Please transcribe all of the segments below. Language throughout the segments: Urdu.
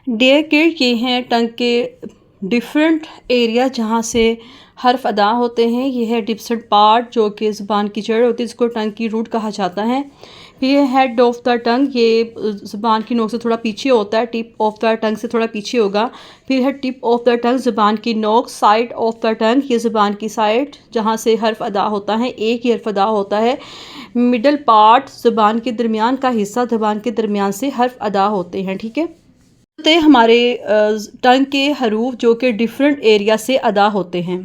ڈیئر کڈ، یہ ہیں ٹنگ کے ڈفرینٹ ایریا جہاں سے حرف ادا ہوتے ہیں. یہ ہے ڈپسٹ پارٹ جو کہ زبان کی جڑ ہوتی ہے، اس کو ٹنگ کی روٹ کہا جاتا ہے. پھر یہ ہیڈ آف دا ٹنگ، یہ زبان کی نوک سے تھوڑا پیچھے ہوتا ہے، ٹپ آف دا ٹنگ سے تھوڑا پیچھے ہوگا. پھر ہے ٹپ آف دا ٹنگ، زبان کی نوک. سائڈ آف دا ٹنگ، یہ زبان کی سائڈ جہاں سے حرف ادا ہوتا ہے، ایک ہی حرف ادا ہوتا ہے. مڈل پارٹ، زبان کے درمیان کا حصہ، زبان کے درمیان سے حرف ادا ہوتے ہیں. ٹھیک ہے، ہمارے ٹنگ کے حروف جو کہ ڈیفرنٹ ایریا سے ادا ہوتے ہیں.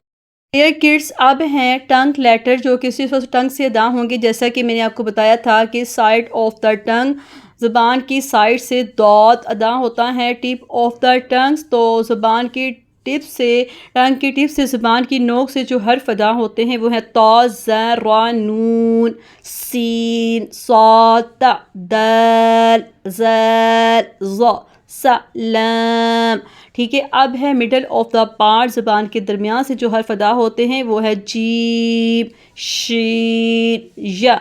ڈیئر کڈس، اب ہیں ٹنگ لیٹر جو کہ صرف ٹنگ سے ادا ہوں گے. جیسا کہ میں نے آپ کو بتایا تھا کہ سائڈ آف دا ٹنگ، زبان کی سائڈ سے ڈاٹ ادا ہوتا ہے. ٹپ آف دا ٹنگ، تو زبان کی ٹپ سے، ٹنگ کی ٹپ سے زبان کی نوک سے جو حرف ادا ہوتے ہیں وہ ہیں طا، ظ، را، نون، سین، صاد، ت، دال، ذال، ظ، ث، لام. ٹھیک ہے، اب ہے مڈل آف دا پارٹ، زبان کے درمیان سے جو حرف ادا ہوتے ہیں وہ ہے جیم، شین، یا.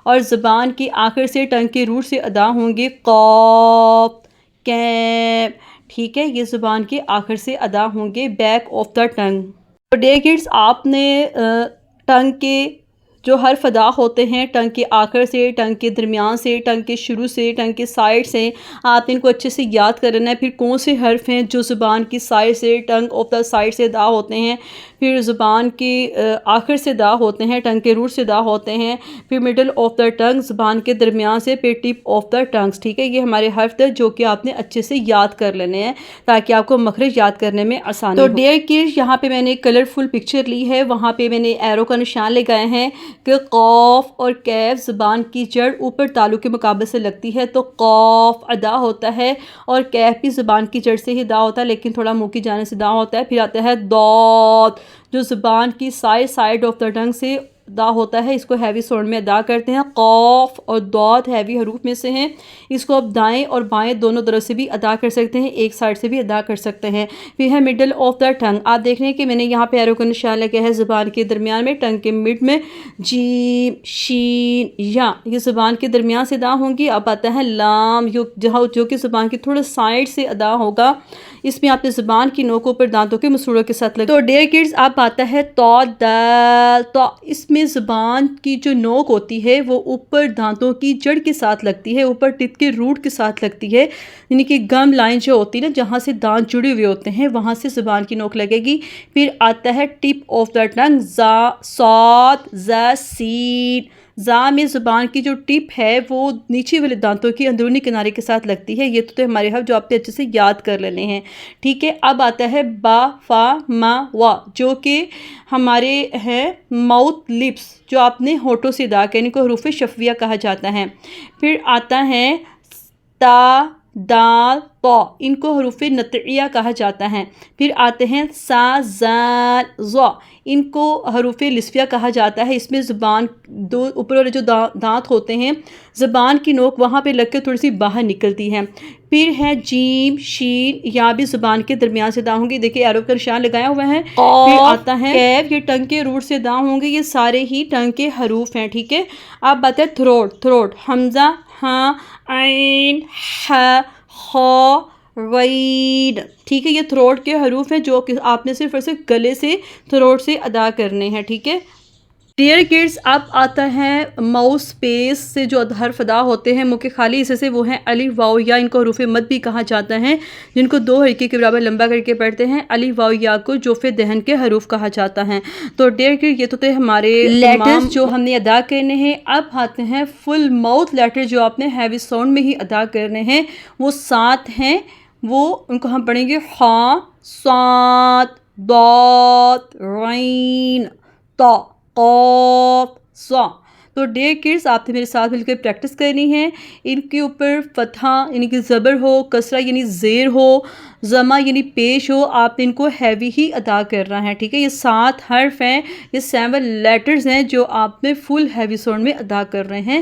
اور زبان کی آخر سے ٹنگ کے روٹ سے ادا ہوں گے قاف، کیف. ٹھیک ہے، یہ زبان کے آخر سے ادا ہوں گے بیک آف دا ٹنگ. تو ڈیئر کڈس، آپ نے ٹنگ کے جو حرف ادا ہوتے ہیں ٹنگ کے آخر سے، ٹنگ کے درمیان سے، ٹنگ کے شروع سے، ٹنگ کے سائڈ سے، آپ نے ان کو اچھے سے یاد کر لینا ہے. پھر کون سے حرف ہیں جو زبان کی سائڈ سے، ٹنگ آف دا سائڈ سے ادا ہوتے ہیں، پھر زبان کی آخر سے ادا ہوتے ہیں، ٹنگ کے روٹ سے ادا ہوتے ہیں، پھر مڈل آف دا ٹنگ، زبان کے درمیان سے، پھر ٹپ آف دا ٹنگس. ٹھیک ہے، یہ ہمارے حرف تھے جو کہ آپ نے اچھے سے یاد کر لینے ہیں تاکہ آپ کو مخرج یاد کرنے میں آسانی ہو. تو ڈیئر کڈس، یہاں پہ میں نے کلرفل پکچر لی ہے، وہاں پہ میں نے ایرو کا نشان لگائے ہیں کہ قاف اور کیف زبان کی جڑ اوپر تالو کے مقابلے سے لگتی ہے تو قاف ادا ہوتا ہے، اور کیف بھی زبان کی جڑ سے ہی ادا ہوتا ہے لیکن تھوڑا منہ کی جانب سے ادا ہوتا ہے. پھر آتا ہے ضاد، جو زبان کی سائڈ آف دا ٹنگ سے ادا ہوتا ہے، اس کو ہیوی ساؤنڈ میں ادا کرتے ہیں. قاف اور ضاد ہیوی حروف میں سے ہیں، اس کو آپ دائیں اور بائیں دونوں طرف سے بھی ادا کر سکتے ہیں، ایک سائڈ سے بھی ادا کر سکتے ہیں. پھر ہے مڈل آف دا ٹنگ، آپ دیکھ رہے ہیں کہ میں نے یہاں پہ ایرو کا نشان لگا ہے زبان کے درمیان میں، ٹنگ کے مڈ میں. جیم، شین، یا، یہ زبان کے درمیان سے ادا ہوں گی. اب آتا ہے لام، جو کہ زبان کی تھوڑا سائڈ سے ادا ہوگا. اس میں آپ نے زبان کی نوکوں پر دانتوں کے مسوڑوں کے ساتھ لگا. تو ڈیئر کڈس، اب آتا ہے تا، دال، تا. اس میں زبان کی جو نوک ہوتی ہے وہ اوپر دانتوں کی جڑ کے ساتھ لگتی ہے، اوپر ٹپ کے روٹ کے ساتھ لگتی ہے، یعنی کہ گم لائن جو ہوتی ہے نا، جہاں سے دانت جڑے ہوئے ہوتے ہیں وہاں سے زبان کی نوک لگے گی. پھر آتا ہے ٹپ آف دا ٹنگ، زا، صاد، ز، سین. زا میں زبان کی جو ٹپ ہے وہ نیچے والے دانتوں کی اندرونی کنارے کے ساتھ لگتی ہے. یہ تو ہمارے حرف جو آپ نے اچھے سے یاد کر لینے ہیں. ٹھیک ہے، اب آتا ہے با، فا، ما، وا، جو کہ ہمارے ہیں ماؤتھ لپس، جو آپ نے ہونٹوں سے ادا کرنے کو حروف شفویہ کہا جاتا ہے. پھر آتا ہے تا، دال، طا، ان کو حروف نطعیہ کہا جاتا ہے. پھر آتے ہیں سا، زال، ظا، ان کو حروف لسفیہ کہا جاتا ہے. اس میں زبان دو اوپر والے جو دانت ہوتے ہیں، زبان کی نوک وہاں پہ لگ کے تھوڑی سی باہر نکلتی ہے. پھر ہے جیم، شین، یا بھی زبان کے درمیان سے ادا ہوں گے. دیکھیں ایرو کا نشان لگایا ہوا ہے. پھر آتا ہے کیف، یہ ٹنگ کے روٹ سے ادا ہوں گے. یہ سارے ہی ٹنگ کے حروف ہیں. ٹھیک ہے، اب بات ہے تھروٹ. تھروٹ، حمزہ، ہاں، عین، ح، خا، غین. ٹھیک ہے، یہ تھروٹ کے حروف ہیں جو کہ آپ نے صرف اور صرف گلے سے، تھروٹ سے ادا کرنے ہیں. ٹھیک ہے ڈیئر کڈس، اب آتا ہے ماؤس اسپیس سے جو حرف ادا ہوتے ہیں منہ کے خالی حصے سے، وہ ہیں الف، واو، یا. ان کو حروف مد بھی کہا جاتا ہے، جن کو دو حرکے کے برابر لمبا کر کے پڑھتے ہیں. الف، واو، یا کو جوف دہن کے حروف کہا جاتا ہے. تو ڈیئر کڈ، یہ تو تھے ہمارے لیٹرز جو ہم نے ادا کرنے ہیں. اب آتے ہیں فل ماؤتھ لیٹر جو آپ نے ہیوی ساؤنڈ میں ہی ادا کرنے ہیں. وہ 7 ہیں، وہ ان کو ہم پڑھیں گے خا، صاد، ضاد، غین، طا، قاف، صا. تو ڈیئر کڈس، آپ نے میرے ساتھ مل کر پریکٹس کرنی ہے. ان کے اوپر فتحہ یعنی کہ زبر ہو، کسرہ یعنی زیر ہو، ضمہ یعنی پیش ہو، آپ نے ان کو ہیوی ہی ادا کرنا ہے. ٹھیک ہے، یہ 7 حرف ہیں، یہ 7 لیٹرز ہیں جو آپ نے فل ہیوی ساؤنڈ میں ادا کر رہے ہیں.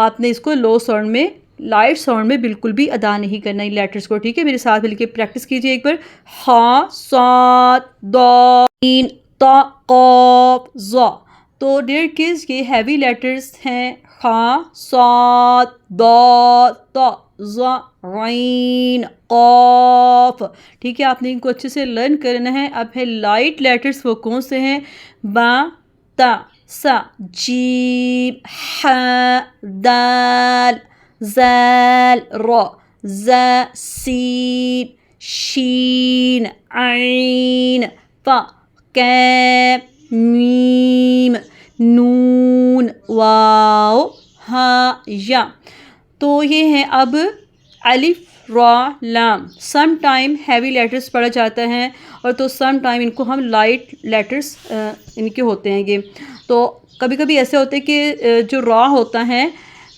آپ نے اس کو لو ساؤنڈ میں، لائٹ ساؤنڈ میں بالکل بھی ادا نہیں کرنا ان لیٹرز کو. ٹھیک ہے، میرے ساتھ مل کے پریکٹس کیجئے ایک بار. خا، صاد، ضاد، عین، طا، قاف، ظا. تو ڈیئر کڈس، یہ ہیوی لیٹرز ہیں خا، صاد، ضاد، طا. ظا عین قاف. ٹھیک ہے، آپ نے ان کو اچھے سے لرن کرنا ہے. اب ہے لائٹ لیٹرز، وہ کون سے ہیں؟ با، تا، سا، جیم، ح، دال، زال، را، ز، سین، شین، عین، فا، کاف، میم، نون، واو، ہا، یا. تو یہ ہیں اب الف، را، لام. سم ٹائم ہیوی لیٹرز پڑھا جاتا ہے اور تو سم ٹائم ان کو ہم لائٹ لیٹرز ان کے ہوتے ہیں یہ. تو کبھی کبھی ایسے ہوتے ہیں کہ جو را ہوتا ہے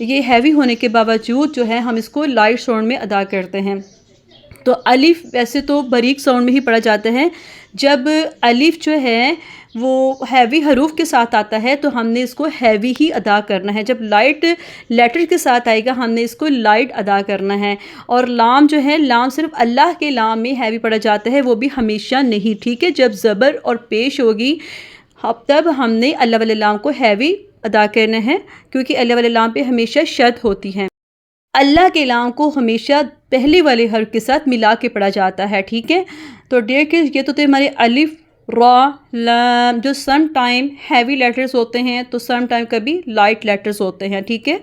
یہ ہیوی ہونے کے باوجود جو ہے ہم اس کو لائٹ ساؤنڈ میں ادا کرتے ہیں. تو الف ویسے تو باریک ساؤنڈ میں ہی پڑھا جاتا ہے. جب الف جو ہے وہ ہیوی حروف کے ساتھ آتا ہے تو ہم نے اس کو ہیوی ہی ادا کرنا ہے. جب لائٹ لیٹر کے ساتھ آئے گا ہم نے اس کو لائٹ ادا کرنا ہے. اور لام جو ہے، لام صرف اللہ کے لام میں ہیوی پڑھا جاتا ہے، وہ بھی ہمیشہ نہیں. ٹھیک ہے، جب زبر اور پیش ہوگی اب تب ہم نے اللہ والے لام کو ہیوی ادا کرنا ہے، کیونکہ اللہ والے لام پہ ہمیشہ شد ہوتی ہے. اللہ کے لام کو ہمیشہ پہلے والے حرف کے ساتھ ملا کے پڑھا جاتا ہے. ٹھیک ہے، تو ڈیئر کڈز یہ تو تھے ہمارے الف، را، لام جو سم ٹائم ہیوی لیٹرز ہوتے ہیں تو سم ٹائم کبھی لائٹ لیٹرز ہوتے ہیں. ٹھیک ہے،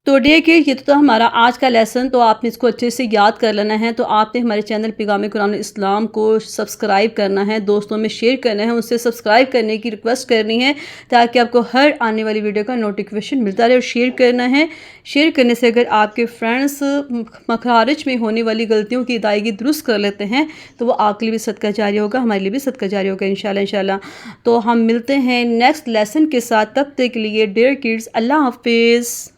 تو ڈیئر کڈز یہ تو ہمارا آج کا لیسن. تو آپ نے اس کو اچھے سے یاد کر لینا ہے. تو آپ نے ہمارے چینل پیغام قرآن اسلام کو سبسکرائب کرنا ہے، دوستوں میں شیئر کرنا ہے، ان سے سبسکرائب کرنے کی ریکویسٹ کرنی ہے تاکہ آپ کو ہر آنے والی ویڈیو کا نوٹیفیکیشن ملتا رہے. اور شیئر کرنا ہے. شیئر کرنے سے اگر آپ کے فرینڈس مخارج میں ہونے والی غلطیوں کی ادائیگی درست کر لیتے ہیں تو وہ آپ کے لیے بھی صدقہ جاری ہوگا، ہمارے لیے بھی صدقہ جاری ہوگا انشاءاللہ. تو ہم ملتے ہیں نیکسٹ لیسن کے ساتھ. تب تک کے لیے ڈیئر کڈز اللہ حافظ.